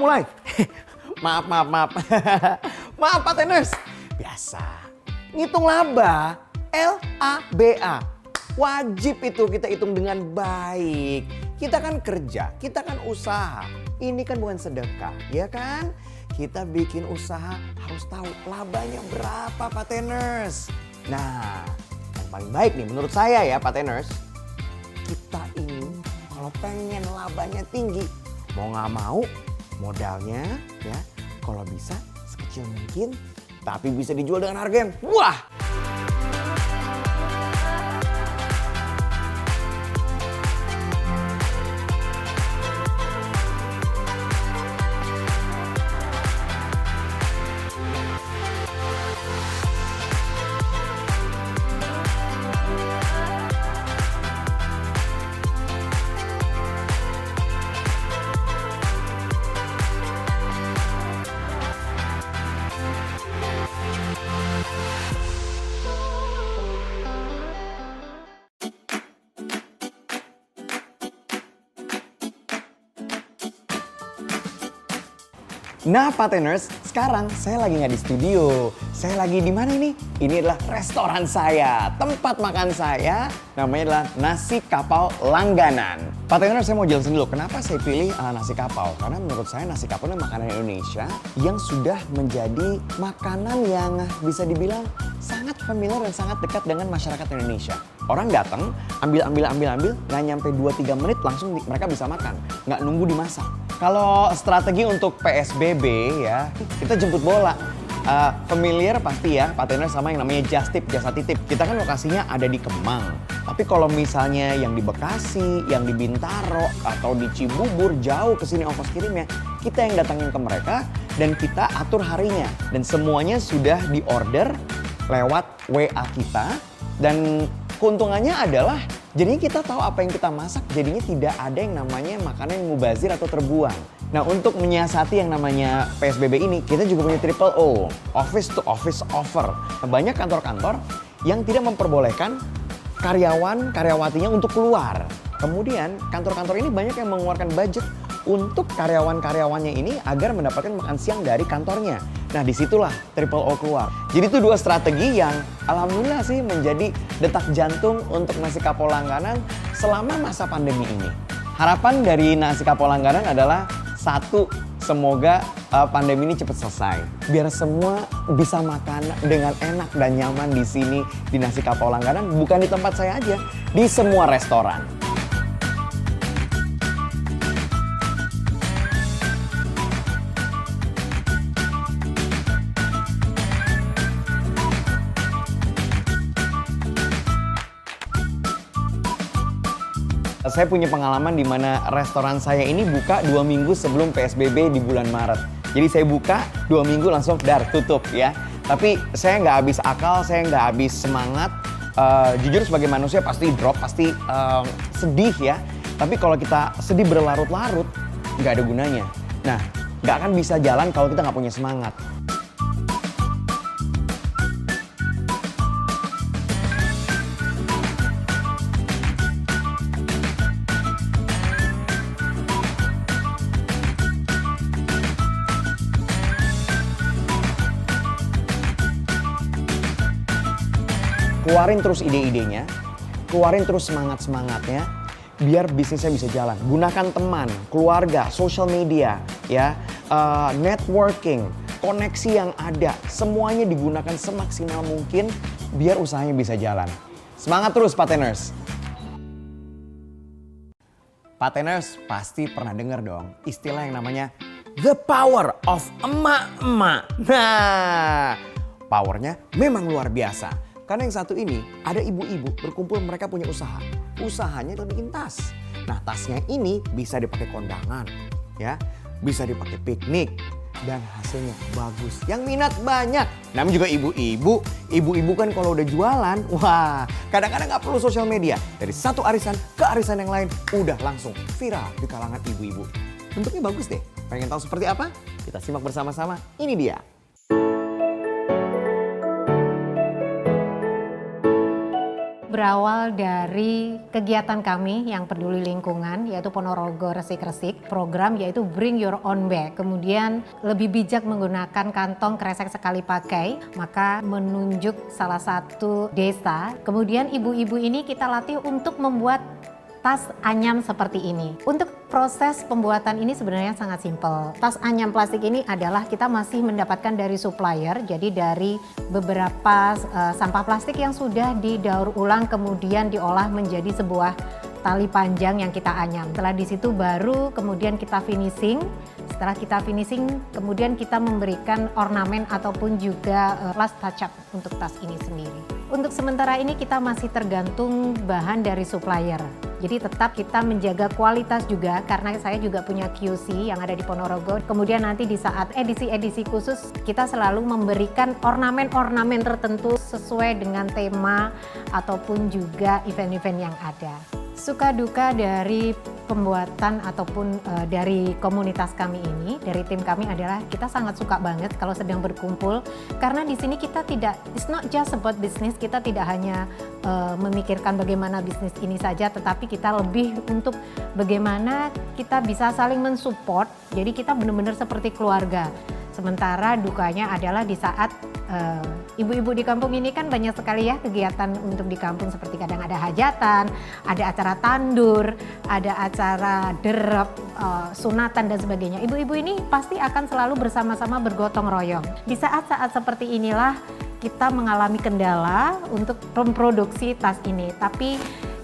mulai. Maaf. Maaf Pateners. Biasa. Ngitung laba, LABA. Wajib itu kita hitung dengan baik. Kita kan kerja, kita kan usaha. Ini kan bukan sedekah, ya kan? Kita bikin usaha harus tahu labanya berapa Pateners. Nah, yang paling baik nih menurut saya ya Pateners. Kita ini kalau pengen labanya tinggi, mau nggak mau modalnya ya kalau bisa sekecil mungkin. Tapi bisa dijual dengan harga yang wah. Nah Pateners, sekarang saya lagi nggak di studio. Saya lagi di mana ini? Ini adalah restoran saya, tempat makan saya. Namanya adalah Nasi Kapau Langganan. Pateners, saya mau jelasin dulu kenapa saya pilih nasi kapau. Karena menurut saya nasi kapau ini makanan Indonesia yang sudah menjadi makanan yang bisa dibilang sangat familiar dan sangat dekat dengan masyarakat Indonesia. Orang datang, ambil, nggak nyampe 2-3 menit langsung mereka bisa makan. Nggak nunggu dimasak. Kalau strategi untuk PSBB ya, kita jemput bola. Familiar pasti ya, Pateners sama yang namanya Just Tip, jasa titip. Kita kan lokasinya ada di Kemang. Tapi kalau misalnya yang di Bekasi, yang di Bintaro, atau di Cibubur, jauh ke sini ongkos kirimnya, kita yang datangin ke mereka dan kita atur harinya. Dan semuanya sudah diorder lewat WA kita. Dan keuntungannya adalah jadinya kita tahu apa yang kita masak, jadinya tidak ada yang namanya makanan yang mubazir atau terbuang. Nah untuk menyiasati yang namanya PSBB ini, kita juga punya triple O, office to office offer. Nah, banyak kantor-kantor yang tidak memperbolehkan karyawatinya untuk keluar. Kemudian kantor-kantor ini banyak yang mengeluarkan budget untuk karyawan-karyawannya ini agar mendapatkan makan siang dari kantornya. Nah disitulah triple O keluar. Jadi itu dua strategi yang alhamdulillah sih menjadi detak jantung untuk Nasi Kapau Langganan selama masa pandemi ini. Harapan dari Nasi Kapau Langganan adalah satu, semoga pandemi ini cepat selesai. Biar semua bisa makan dengan enak dan nyaman di sini di Nasi Kapau Langganan. Bukan di tempat saya aja, di semua restoran. Saya punya pengalaman di mana restoran saya ini buka 2 minggu sebelum PSBB di bulan Maret. Jadi saya buka 2 minggu langsung tutup ya. Tapi saya nggak habis akal, saya nggak habis semangat. Jujur sebagai manusia pasti drop, pasti sedih ya. Tapi kalau kita sedih berlarut-larut, nggak ada gunanya. Nah, nggak akan bisa jalan kalau kita nggak punya semangat. Keluarin terus ide-idenya, keluarin terus semangat-semangatnya, biar bisnisnya bisa jalan. Gunakan teman, keluarga, social media, ya, networking, koneksi yang ada, semuanya digunakan semaksimal mungkin biar usahanya bisa jalan. Semangat terus Pateners! Pateners pasti pernah dengar dong istilah yang namanya the power of emak-emak. Nah, powernya memang luar biasa. Karena yang satu ini ada ibu-ibu berkumpul, mereka punya usaha. Usahanya adalah bikin tas. Nah tasnya ini bisa dipakai kondangan, ya, bisa dipakai piknik, dan hasilnya bagus. Yang minat banyak. Namanya juga ibu-ibu. Ibu-ibu kan kalau udah jualan, wah kadang-kadang nggak perlu sosial media. Dari satu arisan ke arisan yang lain udah langsung viral di kalangan ibu-ibu. Bentuknya bagus deh. Pengen tahu seperti apa? Kita simak bersama-sama. Ini dia. berawal dari kegiatan kami yang peduli lingkungan, yaitu Ponorogo Resik-Resik, program yaitu Bring Your Own Bag. Kemudian lebih bijak menggunakan kantong kresek sekali pakai, maka menunjuk salah satu desa. Kemudian ibu-ibu ini kita latih untuk membuat tas anyam seperti ini. Untuk proses pembuatan ini sebenarnya sangat simpel. Tas anyam plastik ini adalah kita masih mendapatkan dari supplier, jadi dari beberapa sampah plastik yang sudah didaur ulang kemudian diolah menjadi sebuah tali panjang yang kita anyam. Setelah di situ baru kemudian kita finishing. Setelah kita finishing, kemudian kita memberikan ornamen ataupun juga last touch up untuk tas ini sendiri. Untuk sementara ini kita masih tergantung bahan dari supplier. Jadi tetap kita menjaga kualitas juga karena saya juga punya QC yang ada di Ponorogo. Kemudian nanti di saat edisi-edisi khusus kita selalu memberikan ornamen-ornamen tertentu sesuai dengan tema ataupun juga event-event yang ada. Suka duka dari pembuatan ataupun dari komunitas kami ini, dari tim kami adalah kita sangat suka banget kalau sedang berkumpul karena di sini kita tidak, it's not just about business, kita tidak hanya memikirkan bagaimana bisnis ini saja, tetapi kita lebih untuk bagaimana kita bisa saling mensupport, jadi kita benar-benar seperti keluarga. Sementara dukanya adalah di saat ibu-ibu di kampung ini kan banyak sekali ya kegiatan untuk di kampung, seperti kadang ada hajatan, ada acara tandur, ada acara derep, sunatan dan sebagainya. Ibu-ibu ini pasti akan selalu bersama-sama bergotong royong. Di saat-saat seperti inilah kita mengalami kendala untuk memproduksi tas ini, tapi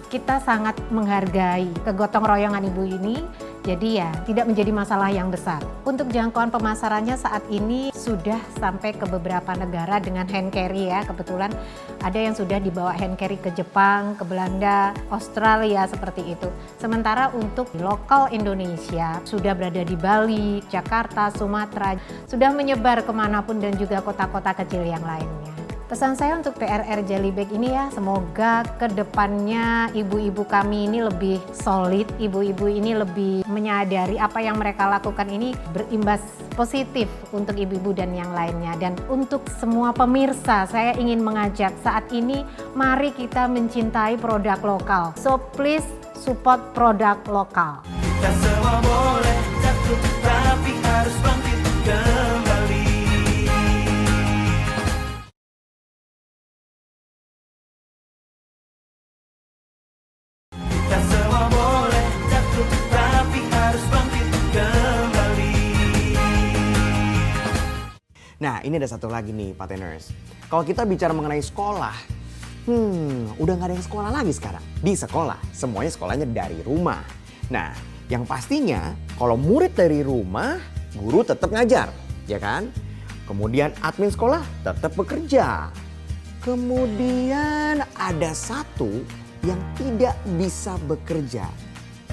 kita sangat menghargai kegotong royongan ibu ini. Jadi ya tidak menjadi masalah yang besar. Untuk jangkauan pemasarannya saat ini sudah sampai ke beberapa negara dengan hand carry ya. Kebetulan ada yang sudah dibawa hand carry ke Jepang, ke Belanda, Australia seperti itu. Sementara untuk lokal Indonesia sudah berada di Bali, Jakarta, Sumatera, sudah menyebar kemanapun dan juga kota-kota kecil yang lainnya. Pesan saya untuk PRR Jelly Bag ini ya, semoga kedepannya ibu-ibu kami ini lebih solid, ibu-ibu ini lebih menyadari apa yang mereka lakukan ini berimbas positif untuk ibu-ibu dan yang lainnya. Dan untuk semua pemirsa, saya ingin mengajak saat ini, mari kita mencintai produk lokal. So please support produk lokal. Kita semua boleh jatuh, tapi harus bangkit kembali. Kita semua boleh jatuh, tapi harus bangkit kembali. Nah, ini ada satu lagi nih, Pateners. Kalau kita bicara mengenai sekolah, udah nggak ada yang sekolah lagi sekarang. Di sekolah, semuanya sekolahnya dari rumah. Nah, yang pastinya kalau murid dari rumah, guru tetap ngajar, ya kan? Kemudian admin sekolah tetap bekerja. Kemudian ada satu yang tidak bisa bekerja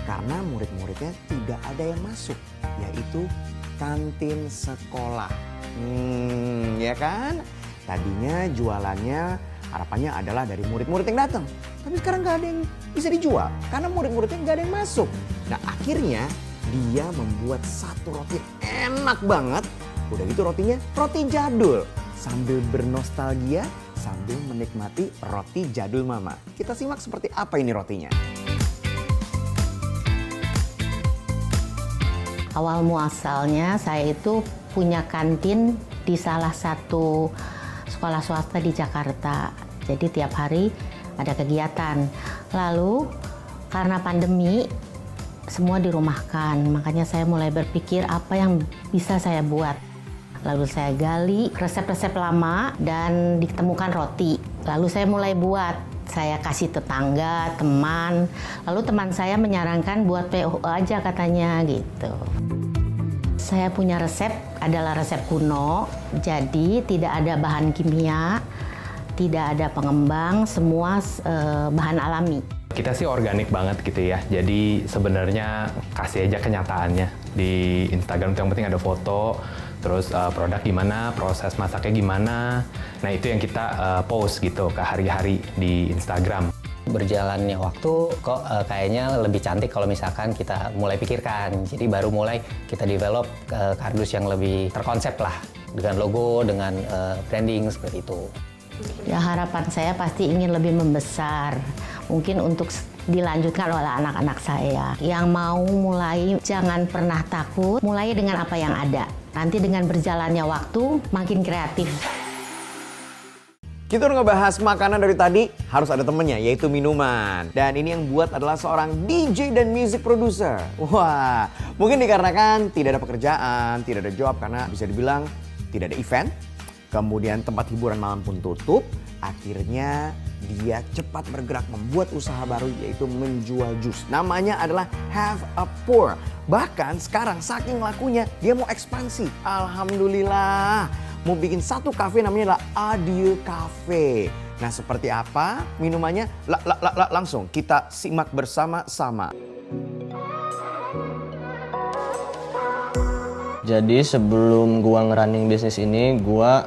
karena murid-muridnya tidak ada yang masuk, yaitu kantin sekolah. Ya kan? Tadinya jualannya harapannya adalah dari murid-murid yang datang. Tapi sekarang nggak ada yang bisa dijual karena murid-muridnya nggak ada yang masuk. Nah akhirnya dia membuat satu roti enak banget. Udah gitu rotinya roti jadul. Sambil bernostalgia, sambil menikmati roti jadul mama. Kita simak seperti apa ini rotinya. Awal muasalnya saya itu punya kantin di salah satu sekolah swasta di Jakarta. Jadi tiap hari ada kegiatan. Lalu karena pandemi semua dirumahkan, makanya saya mulai berpikir apa yang bisa saya buat. Lalu saya gali resep-resep lama dan ditemukan roti. Lalu saya mulai buat. Saya kasih tetangga, teman. Lalu teman saya menyarankan buat PO aja katanya gitu. Saya punya resep, adalah resep kuno. Jadi tidak ada bahan kimia, tidak ada pengembang, semua bahan alami. Kita sih organik banget gitu ya. Jadi sebenarnya kasih aja kenyataannya. Di Instagram tuh yang penting ada foto, terus produk gimana, proses masaknya gimana. Nah itu yang kita post gitu ke hari-hari di Instagram. Berjalannya waktu kok kayaknya lebih cantik kalau misalkan kita mulai pikirkan. Jadi baru mulai kita develop kardus yang lebih terkonsep lah. Dengan logo, dengan branding seperti itu. Ya harapan saya pasti ingin lebih membesar. Mungkin untuk dilanjutkan oleh anak-anak saya. Yang mau mulai jangan pernah takut, mulai dengan apa yang ada. Nanti dengan berjalannya waktu makin kreatif. Kita udah ngebahas makanan dari tadi, harus ada temennya, yaitu minuman. Dan ini yang buat adalah seorang DJ dan music producer. Wah, mungkin dikarenakan tidak ada pekerjaan, tidak ada job, karena bisa dibilang tidak ada event. Kemudian tempat hiburan malam pun tutup. Akhirnya dia cepat bergerak membuat usaha baru, yaitu menjual jus. Namanya adalah Have a Pour. Bahkan sekarang saking lakunya, dia mau ekspansi. Alhamdulillah. Mau bikin satu kafe namanya adalah Adieu Cafe. Nah seperti apa minumannya? Langsung kita simak bersama-sama. Jadi sebelum gua ngerunning bisnis ini, gua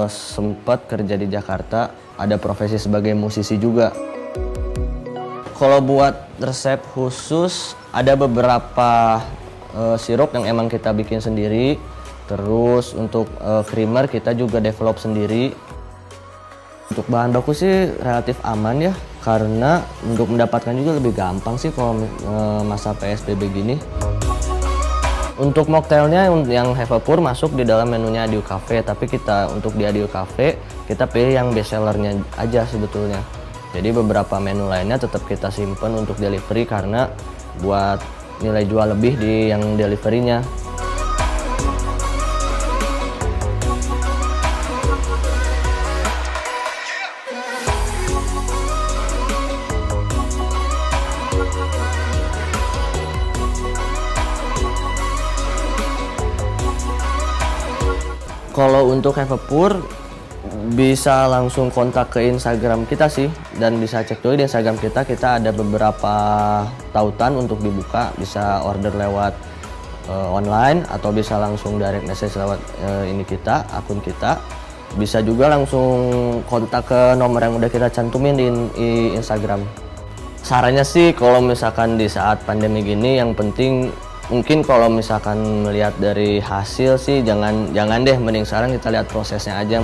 sempat kerja di Jakarta, ada profesi sebagai musisi juga. Kalau buat resep khusus, ada beberapa sirup yang emang kita bikin sendiri. Terus untuk creamer kita juga develop sendiri. Untuk bahan baku sih relatif aman ya, karena untuk mendapatkan juga lebih gampang sih kalau masa PSBB gini. Untuk mocktailnya yang Have a Pour masuk di dalam menunya Adieu Cafe, tapi kita untuk di Adieu Cafe kita pilih yang best sellernya aja sebetulnya. Jadi beberapa menu lainnya tetap kita simpen untuk delivery karena buat nilai jual lebih di yang deliverynya. Kalau untuk Have a Pour bisa langsung kontak ke Instagram kita sih, dan bisa cek juga di Instagram kita ada beberapa tautan untuk dibuka, bisa order lewat online atau bisa langsung direct message lewat akun kita. Bisa juga langsung kontak ke nomor yang udah kita cantumin di Instagram. Sarannya sih kalau misalkan di saat pandemi gini yang penting mungkin kalau misalkan melihat dari hasil sih jangan deh, mending sekarang kita lihat prosesnya aja.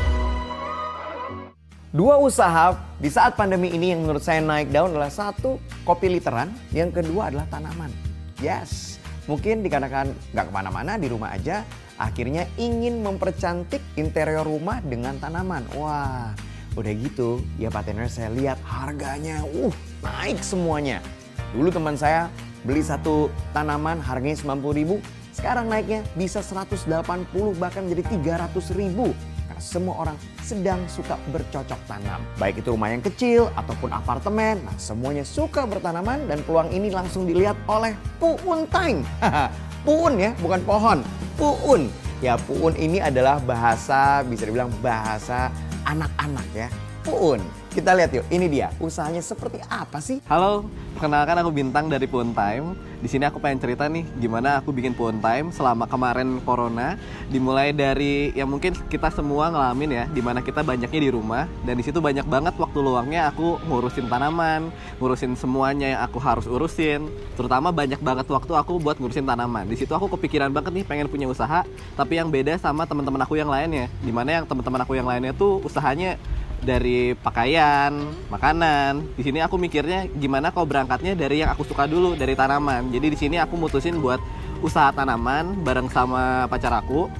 Dua usaha di saat pandemi ini yang menurut saya naik daun adalah satu, kopi literan, yang kedua adalah tanaman. Yes, mungkin dikarenakan nggak kemana-mana, di rumah aja, akhirnya ingin mempercantik interior rumah dengan tanaman. Wah, udah gitu ya partner, saya lihat harganya naik semuanya. Dulu teman saya beli satu tanaman harganya 90.000, sekarang naiknya bisa 180 bahkan jadi 300.000. Karena semua orang sedang suka bercocok tanam. Baik itu rumah yang kecil ataupun apartemen, nah semuanya suka bertanaman dan peluang ini langsung dilihat oleh Puun Time. Puun ya, bukan pohon, Puun. Ya Puun ini adalah bahasa, bisa dibilang bahasa anak-anak ya, Puun. Kita lihat yuk, ini dia, usahanya seperti apa sih? Halo, perkenalkan aku Bintang dari Puun Time. Di sini aku pengen cerita nih gimana aku bikin Puun Time selama kemarin corona. Dimulai dari yang mungkin kita semua ngalamin ya, dimana kita banyaknya di rumah dan di situ banyak banget waktu luangnya aku ngurusin tanaman, ngurusin semuanya yang aku harus urusin. Terutama banyak banget waktu aku buat ngurusin tanaman. Di situ aku kepikiran banget nih pengen punya usaha, tapi yang beda sama teman-teman aku yang lainnya. Dimana yang teman-teman aku yang lainnya tuh usahanya dari pakaian, makanan. Di sini aku mikirnya gimana kalau berangkatnya dari yang aku suka dulu, dari tanaman. Jadi di sini aku mutusin buat usaha tanaman bareng sama pacar aku.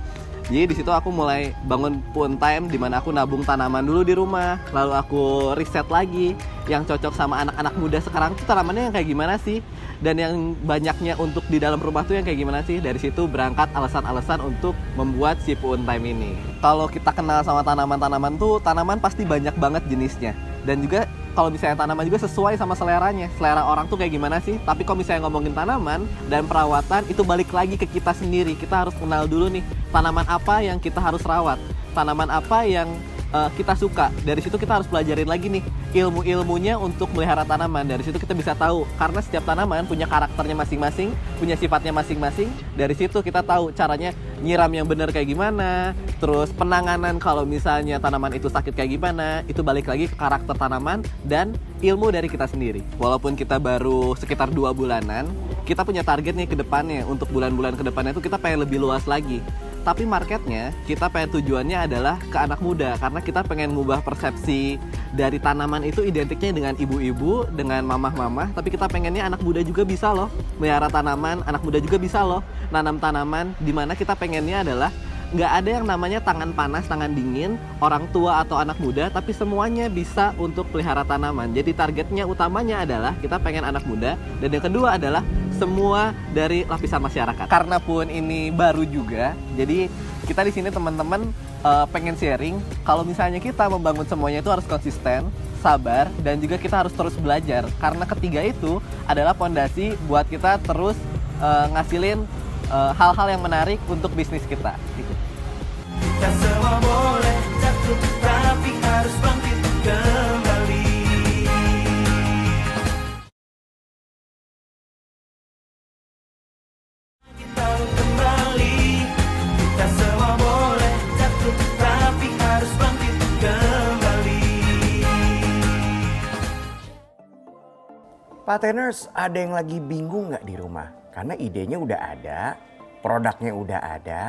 Jadi di situ aku mulai bangun Puun Time di mana aku nabung tanaman dulu di rumah, lalu aku riset lagi yang cocok sama anak-anak muda sekarang tuh tanamannya yang kayak gimana sih, dan yang banyaknya untuk di dalam rumah tuh yang kayak gimana sih. Dari situ berangkat alasan-alasan untuk membuat si Puun Time ini. Kalau kita kenal sama tanaman-tanaman tuh, tanaman pasti banyak banget jenisnya, dan juga kalau misalnya tanaman juga sesuai sama seleranya. Selera orang tuh kayak gimana sih? Tapi kalau misalnya ngomongin tanaman dan perawatan, itu balik lagi ke kita sendiri. Kita harus kenal dulu nih, tanaman apa yang kita harus rawat, tanaman apa yang kita suka. Dari situ kita harus pelajarin lagi nih ilmu-ilmunya untuk melihara tanaman. Dari situ kita bisa tahu, karena setiap tanaman punya karakternya masing-masing, punya sifatnya masing-masing. Dari situ kita tahu caranya nyiram yang benar kayak gimana, terus penanganan kalau misalnya tanaman itu sakit kayak gimana. Itu balik lagi ke karakter tanaman dan ilmu dari kita sendiri. Walaupun kita baru sekitar 2 bulanan, kita punya target nih ke depannya. Untuk bulan-bulan ke depannya itu kita pengen lebih luas lagi. tapi marketnya kita pengen tujuannya adalah ke anak muda karena kita pengen ngubah persepsi dari tanaman itu identiknya dengan ibu-ibu, dengan mamah-mamah, tapi kita pengennya anak muda juga bisa loh melihara tanaman, anak muda juga bisa loh nanam tanaman, dimana kita pengennya adalah nggak ada yang namanya tangan panas, tangan dingin, orang tua atau anak muda, tapi semuanya bisa untuk pelihara tanaman. Jadi targetnya utamanya adalah kita pengen anak muda, dan yang kedua adalah semua dari lapisan masyarakat. Karena pun ini baru juga, jadi kita di sini teman-teman pengen sharing, kalau misalnya kita membangun semuanya itu harus konsisten, sabar, dan juga kita harus terus belajar. Karena ketiga itu adalah fondasi buat kita terus ngasilin hal-hal yang menarik untuk bisnis kita. Kita semua boleh jatuh, tapi harus bangkit kembali. Kita kembali. Kita semua boleh jatuh, tapi harus bangkit kembali. Pateners, ada yang lagi bingung nggak di rumah? Karena idenya udah ada, produknya udah ada,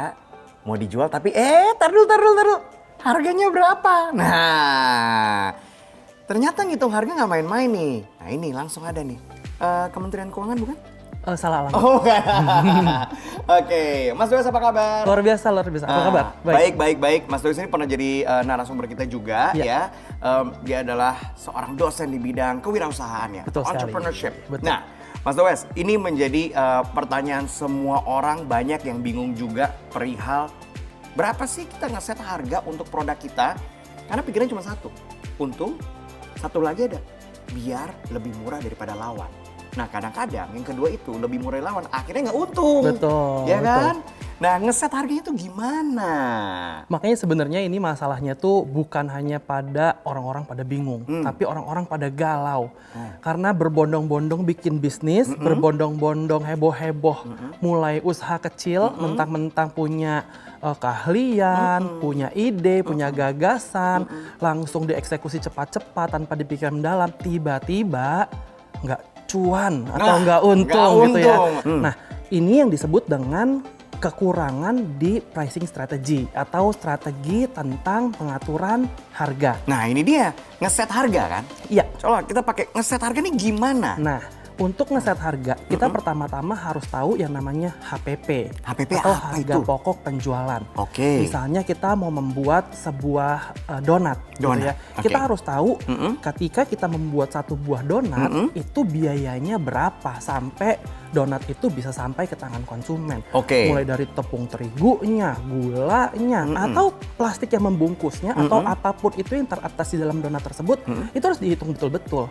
mau dijual tapi tar dulu. Harganya berapa? Nah, ternyata ngitung harga nggak main-main nih. Nah ini langsung ada nih. Kementerian Keuangan bukan? Salah alamat. Oh Oke, Mas Dewes apa kabar? Luar biasa. Apa kabar? Baik. Mas Dewes ini pernah jadi narasumber kita juga ya. Dia adalah seorang dosen di bidang kewirausahaan ya, Betul sekali. entrepreneurship. Betul. Nah, Mas Dewes, ini menjadi pertanyaan semua orang, banyak yang bingung juga perihal berapa sih kita ngeset harga untuk produk kita? Karena pikirannya cuma satu, untung, satu lagi ada, biar lebih murah daripada lawan. Nah kadang-kadang yang kedua itu lebih murah dari lawan, akhirnya nggak untung. Betul. Ya kan? Nah ngeset harganya itu gimana? Makanya sebenarnya ini masalahnya tuh bukan hanya pada orang-orang pada bingung, tapi orang-orang pada galau. Karena berbondong-bondong bikin bisnis, berbondong-bondong heboh-heboh, mulai usaha kecil, mentang-mentang punya keahlian, punya ide, punya gagasan, langsung dieksekusi cepat-cepat tanpa dipikir mendalam, tiba-tiba nggak cuan atau nggak untung gitu ya. Nah ini yang disebut dengan kekurangan di pricing strategy atau strategi tentang pengaturan harga. Nah ini dia, ngeset harga kan? Iya. Coba kita pakai ngeset harga nih gimana? Nah, untuk ngeset harga, kita pertama-tama harus tahu yang namanya HPP. HPP atau apa harga itu? pokok penjualan. Oke. Misalnya kita mau membuat sebuah donat, gitu ya. Oke. Kita harus tahu ketika kita membuat satu buah donat, itu biayanya berapa sampai donat itu bisa sampai ke tangan konsumen. Oke. Mulai dari tepung terigunya, gulanya, atau plastik yang membungkusnya, atau apapun itu yang teratas di dalam donat tersebut, itu harus dihitung betul-betul.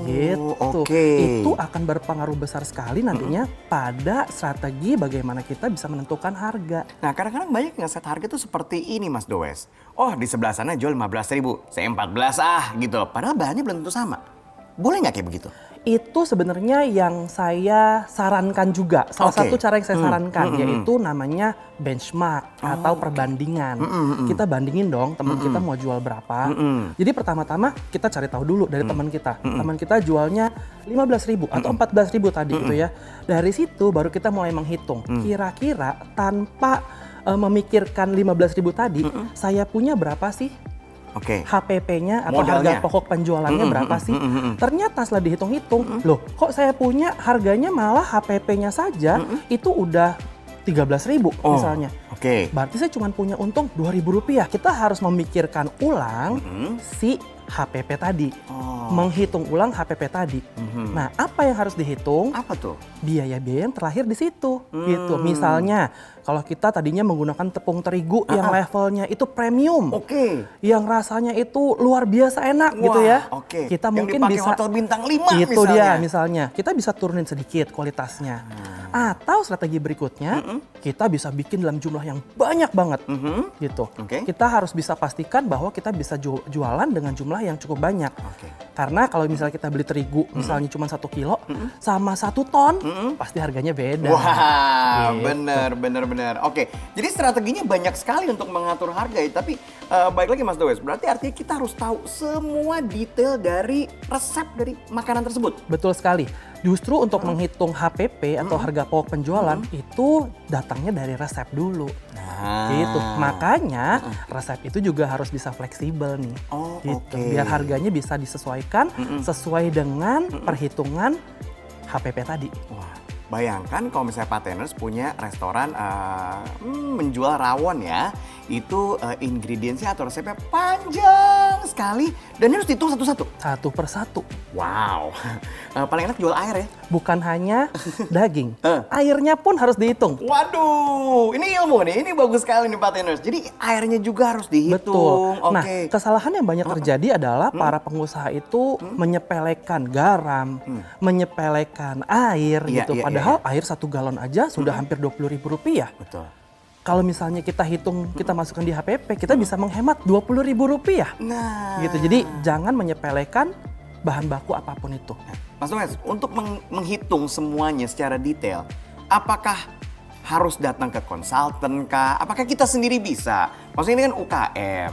Gitu. oke. Itu akan berpengaruh besar sekali nantinya pada strategi bagaimana kita bisa menentukan harga. Nah kadang-kadang banyak ngeset harga tuh seperti ini Mas Dewes. Oh di sebelah sana jual 15.000, saya 14 gitu. Padahal bahannya belum tentu sama. Boleh nggak kayak begitu? Itu sebenarnya yang saya sarankan juga. Salah Oke. satu cara yang saya sarankan yaitu namanya benchmark atau perbandingan. Kita bandingin dong teman kita mau jual berapa. Jadi pertama-tama kita cari tahu dulu dari teman kita. Teman kita jualnya 15.000 atau 14.000 tadi gitu ya. Dari situ baru kita mulai menghitung. Kira-kira tanpa memikirkan 15.000 tadi, saya punya berapa sih? Oke. HPP-nya atau Modalnya. harga pokok penjualannya berapa sih? Ternyata setelah dihitung-hitung, loh kok saya punya harganya malah HPP-nya saja itu udah 13.000 misalnya. Oke. Berarti saya cuma punya untung Rp2.000. Kita harus memikirkan ulang si HPP tadi. Menghitung ulang HPP tadi. Nah, apa yang harus dihitung? Apa tuh? Biaya-biaya yang terlahir di situ. Gitu. Misalnya, kalau kita tadinya menggunakan tepung terigu yang levelnya itu premium. Oke. Yang rasanya itu luar biasa enak gitu ya. Oke. Kita Yang mungkin dipakai bisa hotel bintang 5 itu dia misalnya. Kita bisa turunin sedikit kualitasnya. Atau strategi berikutnya, kita bisa bikin dalam jumlah yang banyak banget. Gitu. Oke. Kita harus bisa pastikan bahwa kita bisa jualan dengan jumlah yang cukup banyak. Oke. Karena kalau misalnya kita beli terigu misalnya cuma 1 kilo sama 1 ton, pasti harganya beda. Wah, Gitu. bener. Oke, jadi strateginya banyak sekali untuk mengatur harga ya. Tapi baik lagi Mas Dewes, berarti artinya kita harus tahu semua detail dari resep dari makanan tersebut. Betul sekali. Justru untuk menghitung HPP atau harga pokok penjualan itu datangnya dari resep dulu. Gitu. Makanya resep itu juga harus bisa fleksibel nih. Oh, Gitu. oke. Biar harganya bisa disesuaikan sesuai dengan perhitungan HPP tadi. Wah, bayangkan kalau misalnya Pak Teners punya restoran menjual rawon ya, itu ingredientsnya atau resepnya panjang sekali dan harus dihitung satu-satu. Satu persatu. Wow, paling enak jual air ya. Bukan hanya daging, airnya pun harus dihitung. Waduh, ini ilmu nih, ini bagus sekali nih Pak Teners. Jadi airnya juga harus dihitung. Betul. Nah, Oke. kesalahan yang banyak terjadi adalah para pengusaha itu menyepelekan garam, menyepelekan air Iya, gitu. iya, Padahal air 1 galon aja sudah hampir Rp20.000. Betul. Kalau misalnya kita hitung, kita masukkan di HPP, kita bisa menghemat Rp20.000. Nah, Gitu. Jadi jangan menyepelekan bahan baku apapun itu. Mas Noes, untuk menghitung semuanya secara detail, apakah harus datang ke konsultan kah? Apakah kita sendiri bisa? Maksudnya ini kan UKM,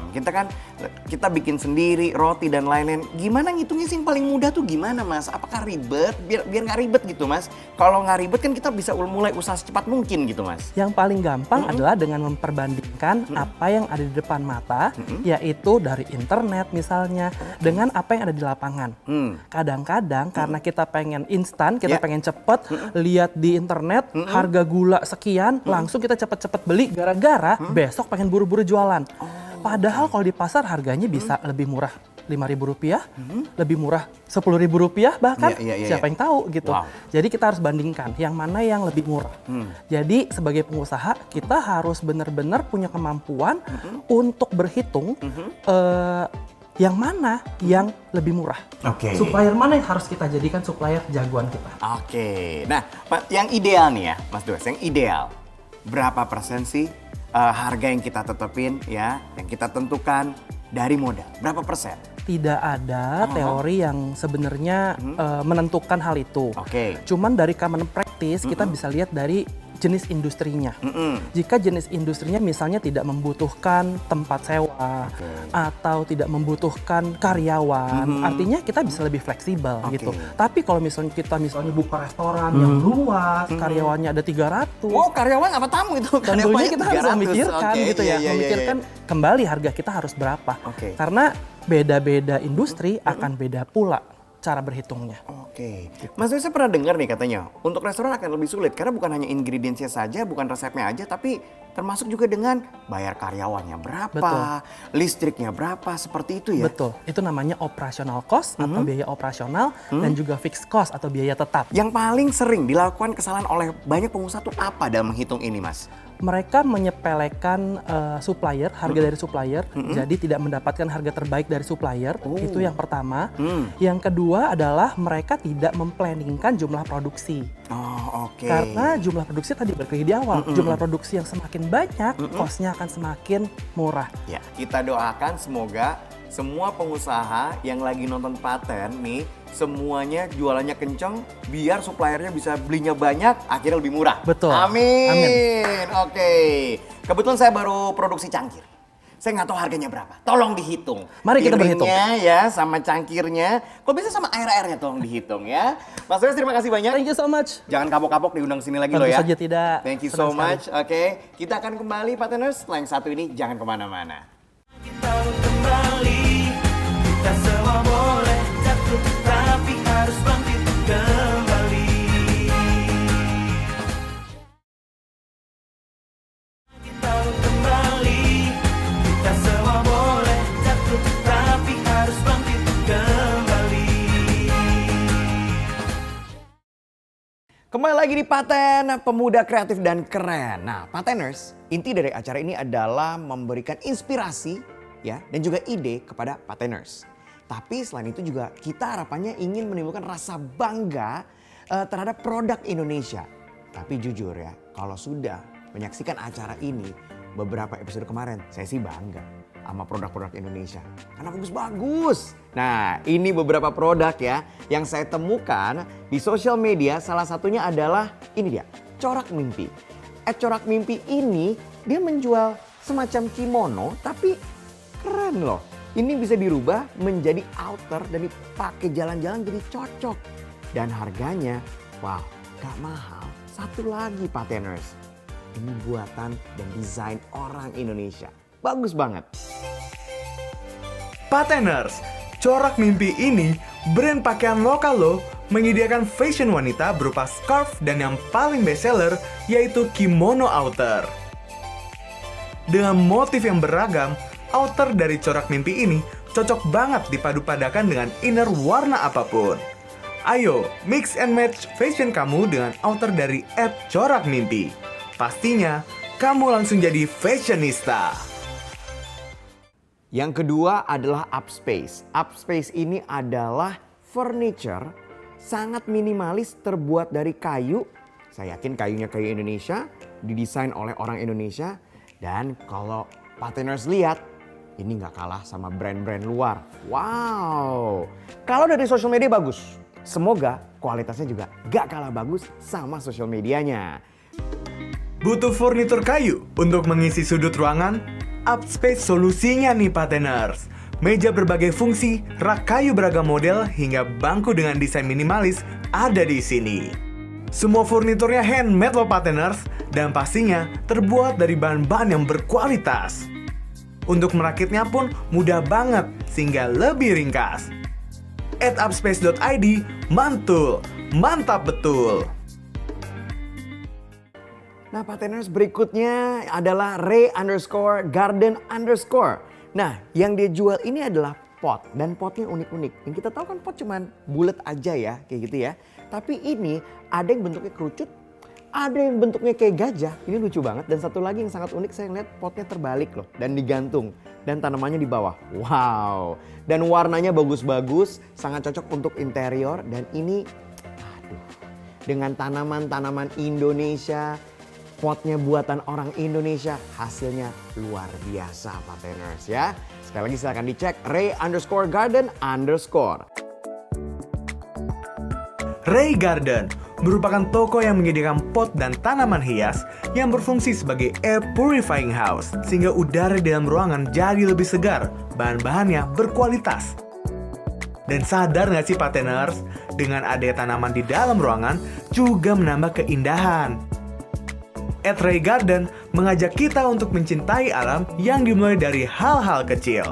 kita bikin sendiri roti dan lain-lain. Gimana ngitungnya sih yang paling mudah tuh gimana Mas? Apakah ribet? Biar nggak ribet gitu Mas. Kalau nggak ribet kan kita bisa mulai usaha secepat mungkin gitu Mas. Yang paling gampang adalah dengan memperbandingkan apa yang ada di depan mata, yaitu dari internet misalnya, dengan apa yang ada di lapangan. Kadang-kadang karena kita pengen instan, kita pengen cepet, lihat di internet harga gula sekian, langsung kita cepet-cepet beli gara-gara besok pengen buru-buru jualan. Padahal kalau di pasar harganya bisa lebih murah Rp5.000, lebih murah Rp10.000 bahkan, siapa yang tahu gitu. Wow. Jadi kita harus bandingkan yang mana yang lebih murah. Jadi sebagai pengusaha kita harus benar-benar punya kemampuan untuk berhitung yang mana yang lebih murah. Oke. Supplier mana yang harus kita jadikan supplier jagoan kita. Oke. Nah, yang ideal nih ya, Mas Dues, yang ideal berapa persen sih harga yang kita tetepin ya, yang kita tentukan dari modal? Berapa persen? Tidak ada teori yang sebenarnya menentukan hal itu. Oke. Cuman dari common practice kita bisa lihat dari jenis industrinya. Jika jenis industrinya misalnya tidak membutuhkan tempat sewa atau tidak membutuhkan karyawan, artinya kita bisa lebih fleksibel gitu. Tapi kalau misalnya kita buka restoran yang luas, karyawannya ada 300. Wow, karyawan apa tamu itu? Tentunya kita harus 300. memikirkan Oke, gitu ya, iya. memikirkan kembali harga kita harus berapa. Oke. Karena beda-beda industri akan beda pula cara berhitungnya. Oke. Mas Dues, saya pernah dengar nih katanya, untuk restoran akan lebih sulit karena bukan hanya ingredientsnya saja, bukan resepnya aja, tapi termasuk juga dengan bayar karyawannya berapa, Betul. listriknya berapa, seperti itu ya? Betul, itu namanya operational cost atau biaya operasional dan juga fixed cost atau biaya tetap. Yang paling sering dilakukan kesalahan oleh banyak pengusaha tuh apa dalam menghitung ini, Mas? Mereka menyepelekan supplier, harga dari supplier, jadi tidak mendapatkan harga terbaik dari supplier. Itu yang pertama. Yang kedua adalah mereka tidak memplanningkan jumlah produksi. Oh, oke. Karena jumlah produksi tadi balik di awal, jumlah produksi yang semakin banyak, cost-nya akan semakin murah. Ya, kita doakan semoga semua pengusaha yang lagi nonton Paten nih, semuanya jualannya kenceng, biar suppliernya bisa belinya banyak, akhirnya lebih murah. Betul. Amin. Amin. Oke. Kebetulan saya baru produksi cangkir. Saya nggak tahu harganya berapa. Tolong dihitung. Mari kita berhitung. Piringnya ya, sama cangkirnya. Kalau bisa sama air-airnya tolong dihitung ya. Mas Dues, terima kasih banyak. Thank you so much. Jangan kapok-kapok diundang sini lagi Tentu loh ya. saja tidak. Thank you Senang so much. Oke, kita akan kembali Pateners. Setelah yang satu ini jangan kemana-mana. Kita kembali, kita semua boleh jatuh, tapi harus bangkit kembali. Kita kembali, kita semua boleh jatuh, tapi harus bangkit kembali. Kembali lagi di Paten, pemuda kreatif dan keren. Nah, Pateners, inti dari acara ini adalah memberikan inspirasi ya dan juga ide kepada Pateners. Tapi selain itu juga kita harapannya ingin menimbulkan rasa bangga terhadap produk Indonesia. Tapi jujur ya, kalau sudah menyaksikan acara ini beberapa episode kemarin, saya sih bangga sama produk-produk Indonesia. Karena bagus-bagus. Nah, ini beberapa produk ya yang saya temukan di sosial media. Salah satunya adalah ini dia, Corak Mimpi. Corak Mimpi ini dia menjual semacam kimono tapi keren loh. Ini bisa dirubah menjadi outer dan dipakai jalan-jalan jadi cocok. Dan harganya, wow, gak mahal. Satu lagi Pateners. ini buatan dan desain orang Indonesia. Bagus banget. Pateners, Corak Mimpi ini brand pakaian lokal loh, menyediakan fashion wanita berupa scarf dan yang paling bestseller yaitu kimono outer. Dengan motif yang beragam, outer dari Corak Mimpi ini cocok banget dipadu-padakan dengan inner warna apapun. Ayo, mix and match fashion kamu dengan outer dari @Corak Mimpi. Pastinya, kamu langsung jadi fashionista. Yang kedua adalah Upspace. Upspace ini adalah furniture sangat minimalis terbuat dari kayu. Saya yakin kayunya kayu Indonesia, didesain oleh orang Indonesia. Dan kalau Pateners lihat, ini nggak kalah sama brand-brand luar. Wow, kalau dari social media bagus. Semoga kualitasnya juga nggak kalah bagus sama social medianya. Butuh furnitur kayu untuk mengisi sudut ruangan? Upspace solusinya nih Pateners. Meja berbagai fungsi, rak kayu beragam model, hingga bangku dengan desain minimalis ada di sini. Semua furniturnya handmade loh Pateners, dan pastinya terbuat dari bahan-bahan yang berkualitas. Untuk merakitnya pun mudah banget, sehingga lebih ringkas. @upspace.id, mantul, mantap betul. Nah, Pateners berikutnya adalah Ray_Garden_. Nah, yang dia jual ini adalah pot, dan potnya unik-unik. Yang kita tahu kan pot cuman bulat aja ya, kayak gitu ya. Tapi ini ada yang bentuknya kerucut, ada yang bentuknya kayak gajah. Ini lucu banget. Dan satu lagi yang sangat unik, saya lihat potnya terbalik loh dan digantung. Dan tanamannya di bawah. Wow. Dan warnanya bagus-bagus, sangat cocok untuk interior. Dan ini, aduh, dengan tanaman-tanaman Indonesia, potnya buatan orang Indonesia, hasilnya luar biasa Pateners ya. Sekali lagi silahkan dicek Ray_Garden_. Ray Garden merupakan toko yang menyediakan pot dan tanaman hias yang berfungsi sebagai air purifying house, sehingga udara di dalam ruangan jadi lebih segar, bahan-bahannya berkualitas. Dan sadar nggak sih Pateners, dengan adanya tanaman di dalam ruangan juga menambah keindahan. @Ray Garden mengajak kita untuk mencintai alam yang dimulai dari hal-hal kecil.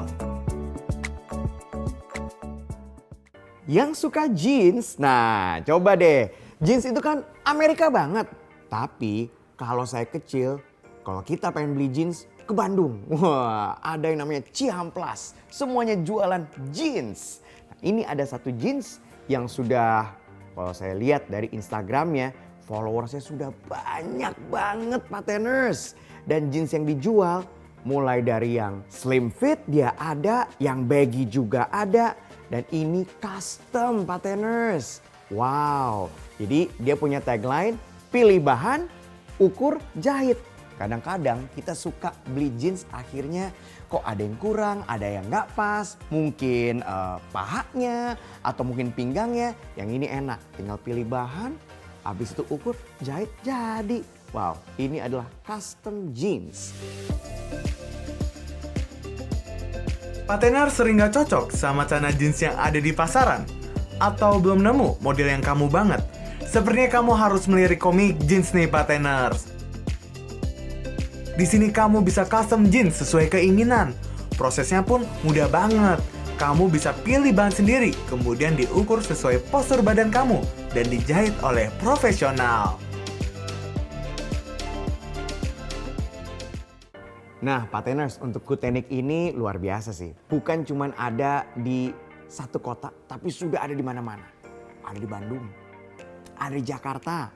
Yang suka jeans, nah coba deh. Jeans itu kan Amerika banget. Tapi kalau saya kecil, kalau kita pengen beli jeans ke Bandung. Wah, ada yang namanya Cihamplas. Semuanya jualan jeans. Nah, ini ada satu jeans yang sudah, kalau saya lihat dari Instagramnya, followersnya sudah banyak banget Pateners. Dan jeans yang dijual mulai dari yang slim fit dia ada, yang baggy juga ada. Dan ini custom Pateners. Wow, jadi dia punya tagline, pilih bahan, ukur, jahit. Kadang-kadang kita suka beli jeans akhirnya kok ada yang kurang, ada yang nggak pas. Mungkin pahanya atau mungkin pinggangnya. Yang ini enak, tinggal pilih bahan, habis itu ukur, jahit, jadi. Wow, ini adalah custom jeans. Pateners sering gak cocok sama celana jeans yang ada di pasaran? Atau belum nemu model yang kamu banget? Sepertinya kamu harus melirik komik jeans nih Pateners. Di sini kamu bisa custom jeans sesuai keinginan. Prosesnya pun mudah banget. Kamu bisa pilih bahan sendiri, kemudian diukur sesuai postur badan kamu dan dijahit oleh profesional. Nah, Pateners, untuk Kutenik ini luar biasa sih. Bukan cuma ada di satu kota, tapi sudah ada di mana-mana. Ada di Bandung, ada di Jakarta,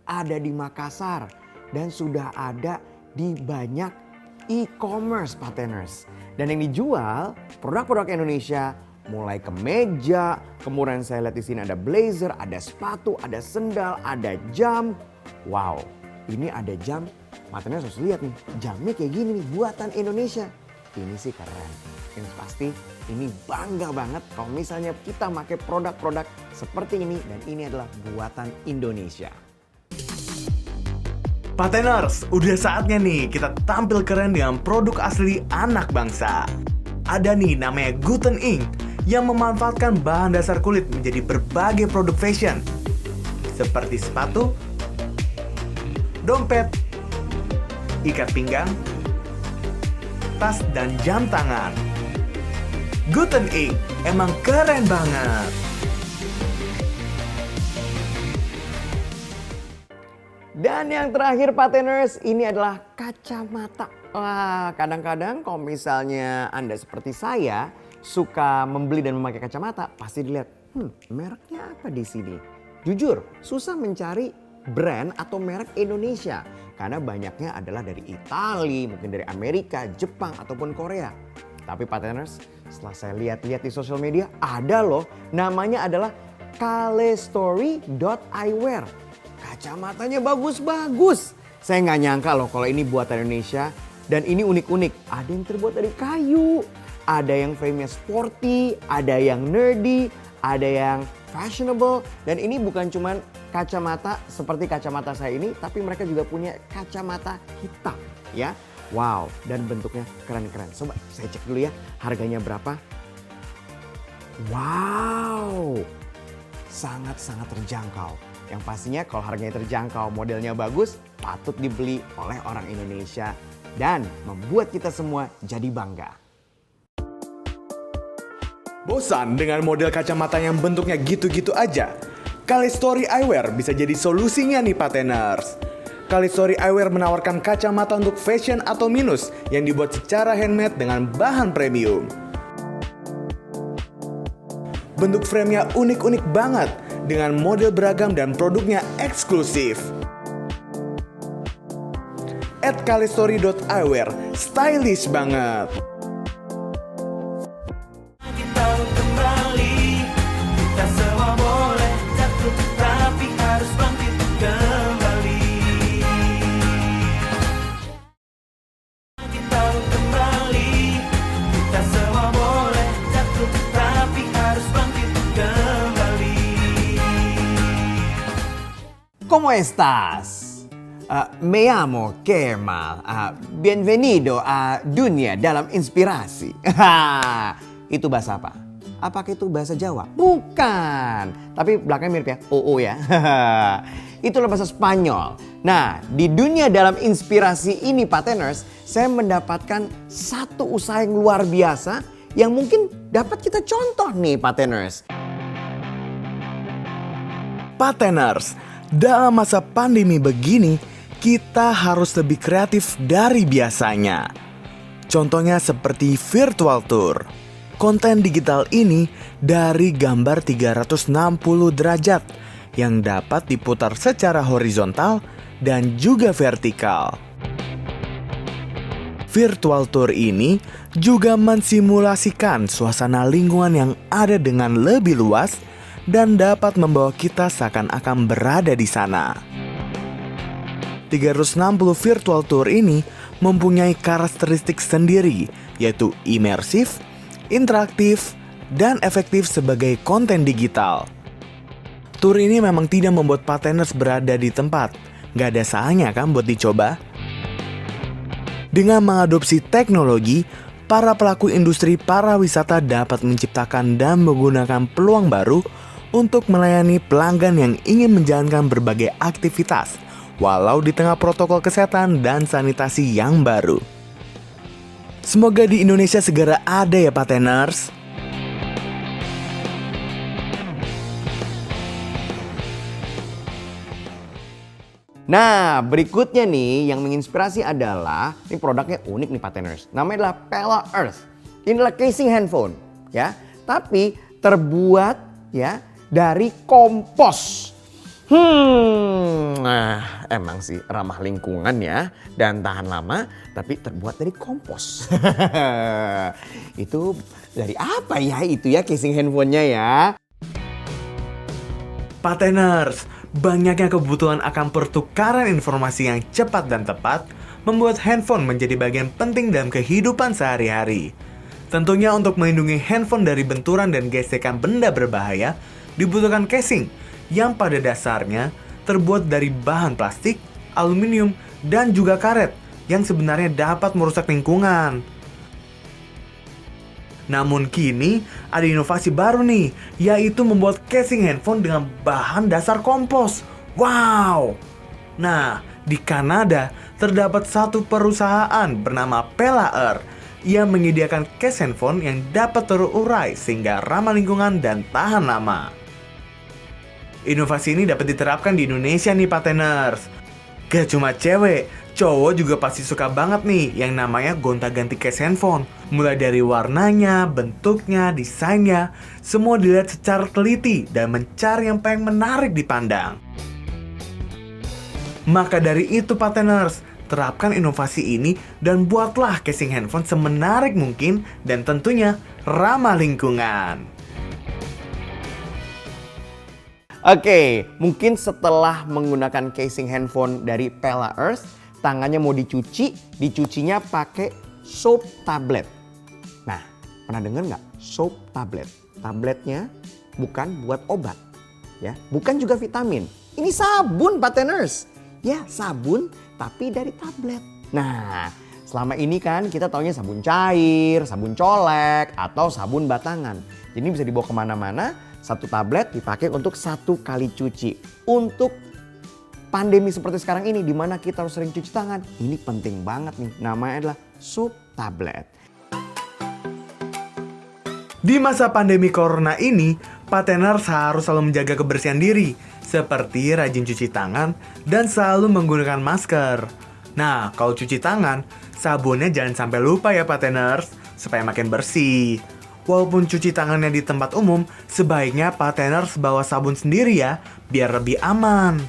ada di Makassar, dan sudah ada di banyak e-commerce Pateners. Dan yang dijual produk-produk Indonesia, mulai kemeja, kemudian saya lihat di sini ada blazer, ada sepatu, ada sendal, ada jam. Wow, ini ada jam. Pateners harus lihat nih, jamnya kayak gini nih, buatan Indonesia. Ini sih keren. Yang pasti ini bangga banget kalau misalnya kita pakai produk-produk seperti ini dan ini adalah buatan Indonesia. Pateners, udah saatnya nih kita tampil keren dengan produk asli anak bangsa. Ada nih namanya Guten Ink yang memanfaatkan bahan dasar kulit menjadi berbagai produk fashion. Seperti sepatu, dompet, ikat pinggang, tas dan jam tangan. Guten Ink emang keren banget. Dan yang terakhir Pateners, ini adalah kacamata. Wah, kadang-kadang kalau misalnya Anda seperti saya suka membeli dan memakai kacamata, pasti dilihat, mereknya apa di sini? Jujur, susah mencari brand atau merek Indonesia karena banyaknya adalah dari Italia, mungkin dari Amerika, Jepang ataupun Korea. Tapi Pateners, setelah saya lihat-lihat di sosial media, ada loh, namanya adalah kalestory.eyewear. Kacamatanya bagus-bagus. Saya nggak nyangka loh kalau ini buatan Indonesia dan ini unik-unik. Ada yang terbuat dari kayu, ada yang frame-nya sporty, ada yang nerdy, ada yang fashionable. Dan ini bukan cuman kacamata seperti kacamata saya ini, tapi mereka juga punya kacamata hitam ya. Wow, dan bentuknya keren-keren. Coba saya cek dulu ya, harganya berapa? Wow, sangat-sangat terjangkau. Yang pastinya kalau harganya terjangkau, modelnya bagus, patut dibeli oleh orang Indonesia dan membuat kita semua jadi bangga. Bosan dengan model kacamata yang bentuknya gitu-gitu aja? Kalestory Eyewear bisa jadi solusinya nih Pateners. Kalestory Eyewear menawarkan kacamata untuk fashion atau minus yang dibuat secara handmade dengan bahan premium. Bentuk frame-nya unik-unik banget dengan model beragam dan produknya eksklusif. @kalestory.eyewear, stylish banget. Kita kembali, kita semua boleh jatuh, tapi harus bangkit kembali. Kita kembali, kita semua boleh jatuh, tapi harus bangkit kembali. ¿Cómo estás? Me llamo Kemal. Bienvenido a Dunia dalam Inspirasi. Itu bahasa apa? Apakah itu bahasa Jawa? Bukan. Tapi belakangnya mirip ya. OO ya. Itulah bahasa Spanyol. Nah, di Dunia dalam Inspirasi ini Pateners, saya mendapatkan satu usaha yang luar biasa yang mungkin dapat kita contoh nih Pateners. Pateners, dalam masa pandemi begini, kita harus lebih kreatif dari biasanya. Contohnya seperti virtual tour. Konten digital ini dari gambar 360 derajat yang dapat diputar secara horizontal dan juga vertikal. Virtual tour ini juga mensimulasikan suasana lingkungan yang ada dengan lebih luas dan dapat membawa kita seakan-akan berada di sana. 360 virtual tour ini mempunyai karakteristik sendiri, yaitu imersif, interaktif, dan efektif sebagai konten digital. Tour ini memang tidak membuat Pateners berada di tempat, gak ada salahnya kan buat dicoba? Dengan mengadopsi teknologi, para pelaku industri pariwisata dapat menciptakan dan menggunakan peluang baru untuk melayani pelanggan yang ingin menjalankan berbagai aktivitas, walau di tengah protokol kesehatan dan sanitasi yang baru. Semoga di Indonesia segera ada ya Pateners. Nah, berikutnya nih yang menginspirasi adalah, ini produknya unik nih Pateners. Namanya adalah Pella Earth. Ini adalah casing handphone ya, tapi terbuat ya dari kompos. Nah, emang sih ramah lingkungan ya dan tahan lama, tapi terbuat dari kompos. Itu dari apa ya itu ya casing handphonenya ya? Pateners, banyaknya kebutuhan akan pertukaran informasi yang cepat dan tepat membuat handphone menjadi bagian penting dalam kehidupan sehari-hari. Tentunya untuk melindungi handphone dari benturan dan gesekan benda berbahaya, dibutuhkan casing yang pada dasarnya terbuat dari bahan plastik, aluminium, dan juga karet yang sebenarnya dapat merusak lingkungan. Namun kini ada inovasi baru nih, yaitu membuat casing handphone dengan bahan dasar kompos. Wow! Nah, di Kanada terdapat satu perusahaan bernama Pelaer yang menyediakan case handphone yang dapat terurai sehingga ramah lingkungan dan tahan lama. Inovasi ini dapat diterapkan di Indonesia nih Pateners. Gak cuma cewek, cowok juga pasti suka banget nih yang namanya gonta-ganti case handphone. Mulai dari warnanya, bentuknya, desainnya, semua dilihat secara teliti dan mencari yang paling menarik dipandang. Maka dari itu Pateners, terapkan inovasi ini dan buatlah casing handphone semenarik mungkin dan tentunya ramah lingkungan. Oke, mungkin setelah menggunakan casing handphone dari Pelaer, tangannya mau dicucinya pakai soap tablet. Nah, pernah dengar nggak soap tablet? Tabletnya bukan buat obat, ya, bukan juga vitamin. Ini sabun Pateners. Ya, sabun tapi dari tablet. Nah, selama ini kan kita taunya sabun cair, sabun colek, atau sabun batangan. Jadi bisa dibawa kemana-mana, satu tablet dipakai untuk 1 kali cuci. Untuk pandemi seperti sekarang ini, di mana kita harus sering cuci tangan, ini penting banget nih. Namanya adalah soap tablet. Di masa pandemi corona ini, Pateners harus selalu menjaga kebersihan diri, seperti rajin cuci tangan dan selalu menggunakan masker. Nah, kalau cuci tangan, sabunnya jangan sampai lupa ya Pateners, supaya makin bersih. Walaupun cuci tangannya di tempat umum, sebaiknya Pateners bawa sabun sendiri ya, biar lebih aman.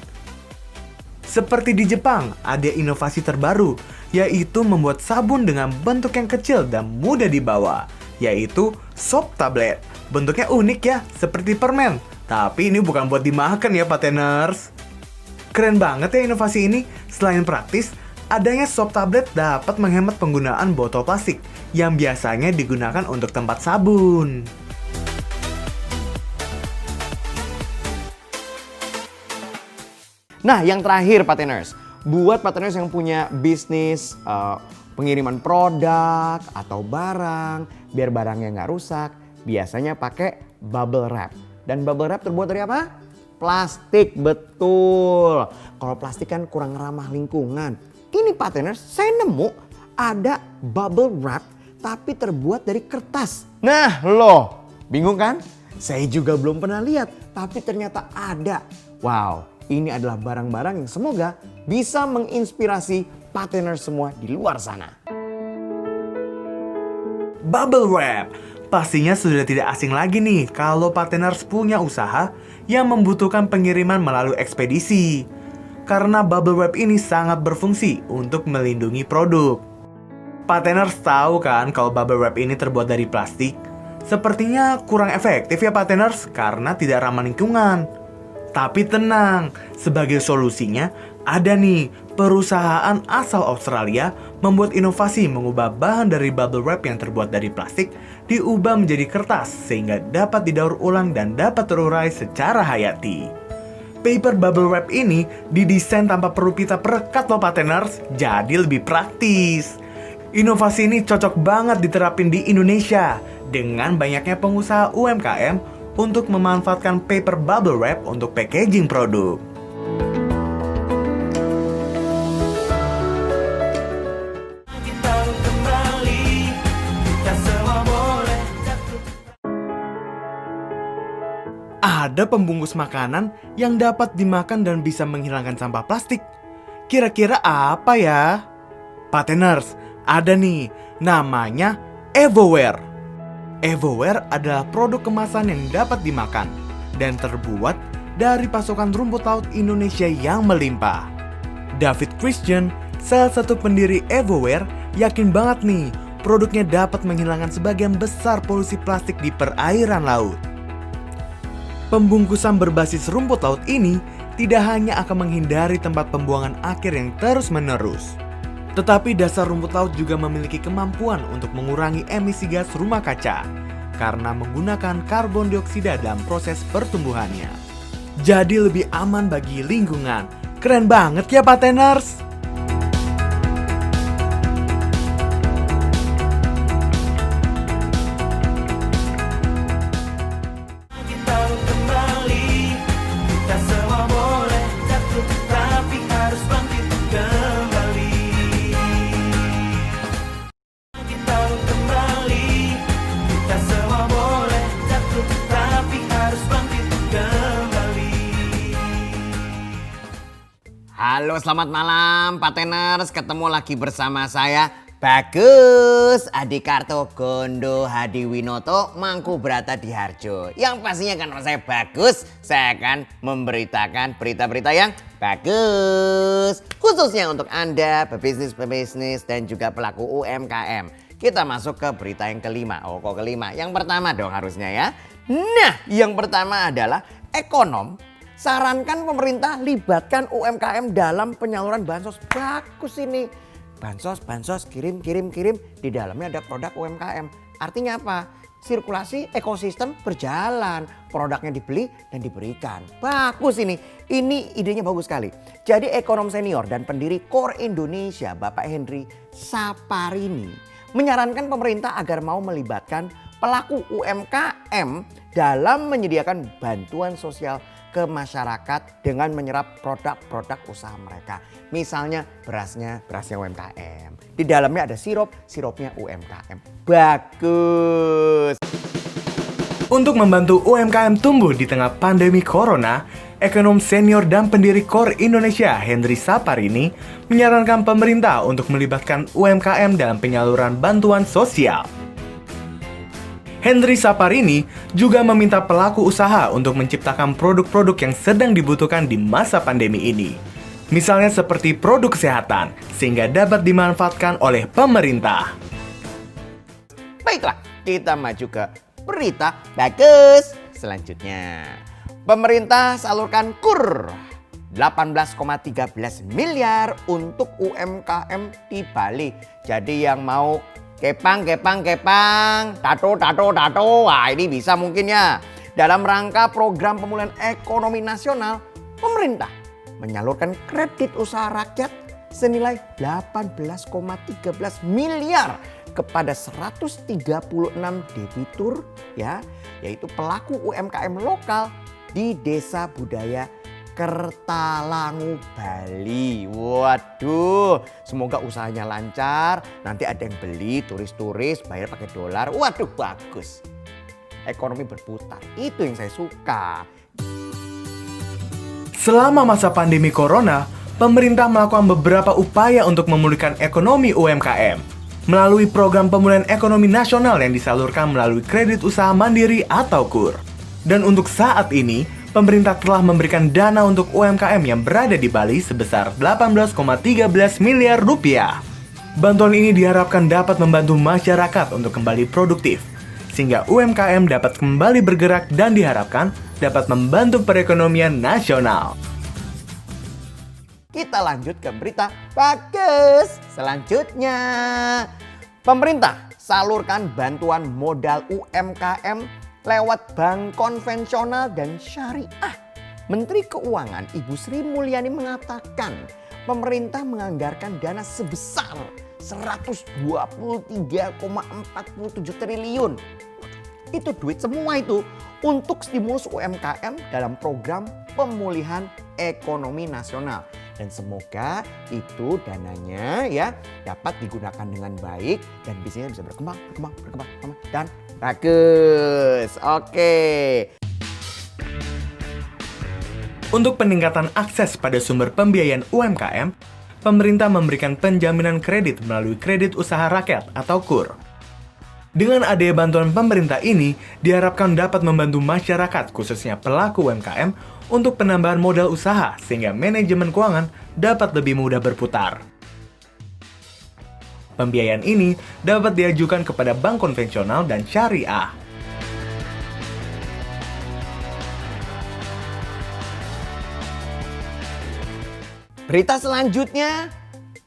Seperti di Jepang, ada inovasi terbaru, yaitu membuat sabun dengan bentuk yang kecil dan mudah dibawa, yaitu soap tablet. Bentuknya unik ya, seperti permen. Tapi ini bukan buat dimakan ya Pateners. Keren banget ya inovasi ini. Selain praktis, adanya soap tablet dapat menghemat penggunaan botol plastik yang biasanya digunakan untuk tempat sabun. Nah, yang terakhir Pateners, buat Pateners yang punya bisnis pengiriman produk atau barang, biar barangnya nggak rusak, biasanya pakai bubble wrap. Dan bubble wrap terbuat dari apa? Plastik, betul. Kalau plastik kan kurang ramah lingkungan. Ini Pateners, saya nemu ada bubble wrap tapi terbuat dari kertas. Nah loh, bingung kan? Saya juga belum pernah lihat, tapi ternyata ada. Wow, ini adalah barang-barang yang semoga bisa menginspirasi Pateners semua di luar sana. Bubble wrap. Pastinya sudah tidak asing lagi nih kalau Pateners punya usaha yang membutuhkan pengiriman melalui ekspedisi. Karena bubble wrap ini sangat berfungsi untuk melindungi produk. Pateners tahu kan kalau bubble wrap ini terbuat dari plastik? Sepertinya kurang efektif ya Pateners karena tidak ramah lingkungan. Tapi tenang, sebagai solusinya ada nih perusahaan asal Australia membuat inovasi mengubah bahan dari bubble wrap yang terbuat dari plastik diubah menjadi kertas sehingga dapat didaur ulang dan dapat terurai secara hayati. Paper bubble wrap ini didesain tanpa perlu pita perekat loh Pateners, jadi lebih praktis. Inovasi ini cocok banget diterapin di Indonesia dengan banyaknya pengusaha UMKM untuk memanfaatkan paper bubble wrap untuk packaging produk. Ada pembungkus makanan yang dapat dimakan dan bisa menghilangkan sampah plastik. Kira-kira apa ya? Pateners, ada nih, namanya Evoware. Evoware adalah produk kemasan yang dapat dimakan dan terbuat dari pasokan rumput laut Indonesia yang melimpah. David Christian, salah satu pendiri Evoware, yakin banget nih produknya dapat menghilangkan sebagian besar polusi plastik di perairan laut. Pembungkusan berbasis rumput laut ini tidak hanya akan menghindari tempat pembuangan akhir yang terus-menerus, tetapi dasar rumput laut juga memiliki kemampuan untuk mengurangi emisi gas rumah kaca karena menggunakan karbon dioksida dalam proses pertumbuhannya. Jadi lebih aman bagi lingkungan. Keren banget ya Pateners! Halo, selamat malam Pateners. Ketemu lagi bersama saya Bagus Adikarto Gondo Hadiwinoto Mangkubrata Diharjo. Yang pastinya karena saya bagus, saya akan memberitakan berita-berita yang bagus. Khususnya untuk Anda pebisnis dan juga pelaku UMKM. Kita masuk ke berita yang kelima. Oh, kok kelima? Yang pertama dong harusnya ya. Nah, yang pertama adalah ekonom sarankan pemerintah libatkan UMKM dalam penyaluran bansos. Bagus ini. Bansos, kirim. Di dalamnya ada produk UMKM. Artinya apa? Sirkulasi ekosistem berjalan. Produknya dibeli dan diberikan. Bagus ini. Ini idenya bagus sekali. Jadi ekonom senior dan pendiri Core Indonesia, Bapak Henry Saparini, menyarankan pemerintah agar mau melibatkan pelaku UMKM dalam menyediakan bantuan sosial ke masyarakat dengan menyerap produk-produk usaha mereka. Misalnya berasnya UMKM. Di dalamnya ada sirupnya UMKM. Bagus. Untuk membantu UMKM tumbuh di tengah pandemi corona, ekonom senior dan pendiri Core Indonesia Henry Saparini menyarankan pemerintah untuk melibatkan UMKM dalam penyaluran bantuan sosial. Henry Saparini juga meminta pelaku usaha untuk menciptakan produk-produk yang sedang dibutuhkan di masa pandemi ini. Misalnya seperti produk kesehatan, sehingga dapat dimanfaatkan oleh pemerintah. Baiklah, kita maju ke berita bagus selanjutnya. Pemerintah salurkan KUR 18,13 miliar untuk UMKM di Bali. Jadi yang mau kepang, tato. Wah, ini bisa mungkin ya. Dalam rangka program pemulihan ekonomi nasional, pemerintah menyalurkan kredit usaha rakyat senilai 18,13 miliar kepada 136 debitur ya, yaitu pelaku UMKM lokal di Desa Budaya Kertalangu, Bali. Waduh, semoga usahanya lancar. Nanti ada yang beli, turis-turis, bayar pakai dolar. Waduh, bagus. Ekonomi berputar, itu yang saya suka. Selama masa pandemi corona, pemerintah melakukan beberapa upaya untuk memulihkan ekonomi UMKM melalui program pemulihan ekonomi nasional yang disalurkan melalui kredit usaha mandiri atau KUR. Dan untuk saat ini, pemerintah telah memberikan dana untuk UMKM yang berada di Bali sebesar 18,13 miliar rupiah. Bantuan ini diharapkan dapat membantu masyarakat untuk kembali produktif, sehingga UMKM dapat kembali bergerak dan diharapkan dapat membantu perekonomian nasional. Kita lanjut ke berita bagus selanjutnya. Pemerintah salurkan bantuan modal UMKM lewat bank konvensional dan syariah. Menteri Keuangan Ibu Sri Mulyani mengatakan pemerintah menganggarkan dana sebesar 123,47 triliun. Itu duit semua itu untuk stimulus UMKM dalam program pemulihan ekonomi nasional. Dan semoga itu dananya ya dapat digunakan dengan baik dan bisnisnya bisa berkembang dan bagus. Oke. Untuk peningkatan akses pada sumber pembiayaan UMKM, pemerintah memberikan penjaminan kredit melalui kredit usaha rakyat atau KUR. Dengan adanya bantuan pemerintah ini, diharapkan dapat membantu masyarakat khususnya pelaku UMKM untuk penambahan modal usaha sehingga manajemen keuangan dapat lebih mudah berputar. Pembiayaan ini dapat diajukan kepada bank konvensional dan syariah. Berita selanjutnya,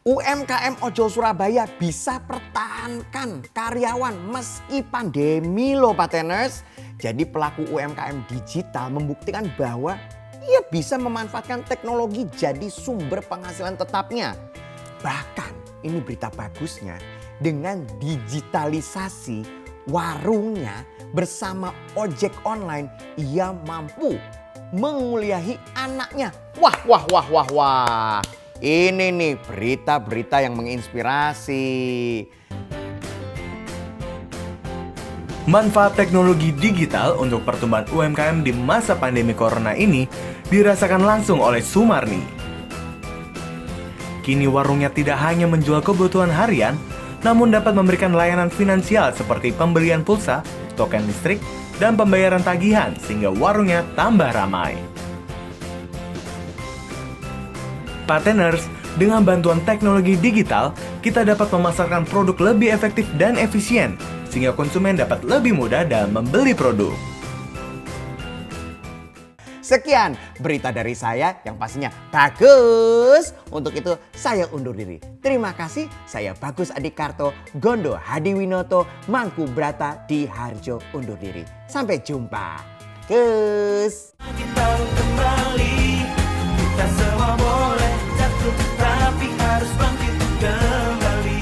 UMKM Ojo Surabaya bisa pertahankan karyawan meski pandemi loh Pateners. Jadi pelaku UMKM digital membuktikan bahwa ia bisa memanfaatkan teknologi jadi sumber penghasilan tetapnya. Bahkan ini berita bagusnya, dengan digitalisasi warungnya bersama ojek online, ia mampu menguliahi anaknya. Wah. Ini nih berita-berita yang menginspirasi. Manfaat teknologi digital untuk pertumbuhan UMKM di masa pandemi corona ini dirasakan langsung oleh Sumarni. Kini warungnya tidak hanya menjual kebutuhan harian, namun dapat memberikan layanan finansial seperti pembelian pulsa, token listrik, dan pembayaran tagihan sehingga warungnya tambah ramai. Pateners, dengan bantuan teknologi digital, kita dapat memasarkan produk lebih efektif dan efisien, sehingga konsumen dapat lebih mudah dalam membeli produk. Sekian berita dari saya yang pastinya bagus. Untuk itu saya undur diri. Terima kasih. Saya Bagus Adikarto, Gondo Hadiwinoto, Mangku Brata di Harjo undur diri. Sampai jumpa. Kus. Kita kembali, kita semua boleh jatuh, tapi harus bangkit kembali.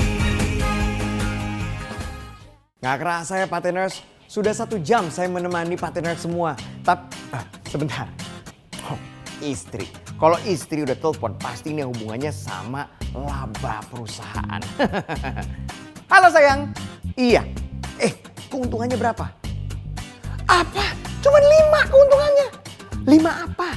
Nggak kerasa ya Pateners, sudah 1 jam saya menemani Pateners semua. Tapi, sebentar. Oh, istri. Kalau istri udah telepon, pasti ini hubungannya sama laba perusahaan. Halo sayang. Iya. Keuntungannya berapa? Apa? Cuma 5 keuntungannya. 5 apa?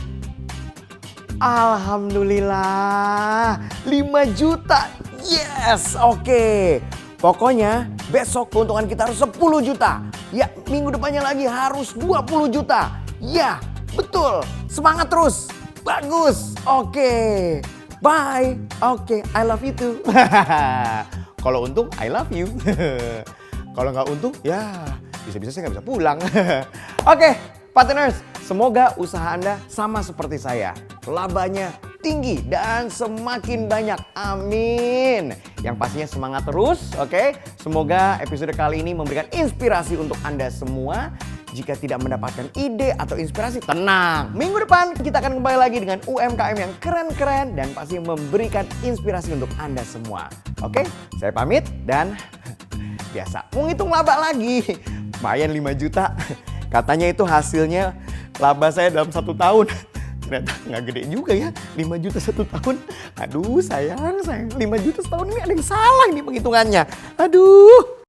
Alhamdulillah. 5 juta. Yes, oke. Pokoknya besok keuntungan kita harus 10 juta. Ya, minggu depannya lagi harus 20 juta. Ya, betul. Semangat terus. Bagus. Oke. Bye. Oke, I love you too. Kalau untung, I love you. Kalau nggak untung, ya bisa-bisa saya nggak bisa pulang. Oke, Pateners, semoga usaha Anda sama seperti saya. Labanya tinggi dan semakin banyak. Amin. Yang pastinya semangat terus, oke? Semoga episode kali ini memberikan inspirasi untuk Anda semua. Jika tidak mendapatkan ide atau inspirasi, tenang. Minggu depan kita akan kembali lagi dengan UMKM yang keren-keren dan pasti memberikan inspirasi untuk Anda semua. Oke, saya pamit dan biasa mau ngitung laba lagi. Lumayan 5 juta. Katanya itu hasilnya laba saya dalam 1 tahun. Ternyata nggak gede juga ya, 5 juta 1 tahun. Aduh sayang, 5 juta setahun ini ada yang salah ini penghitungannya. Aduh.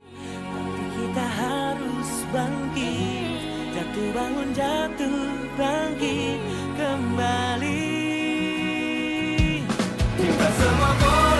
Kita harus bangkit, jatuh bangun jatuh bangkit kembali. Kita semua boleh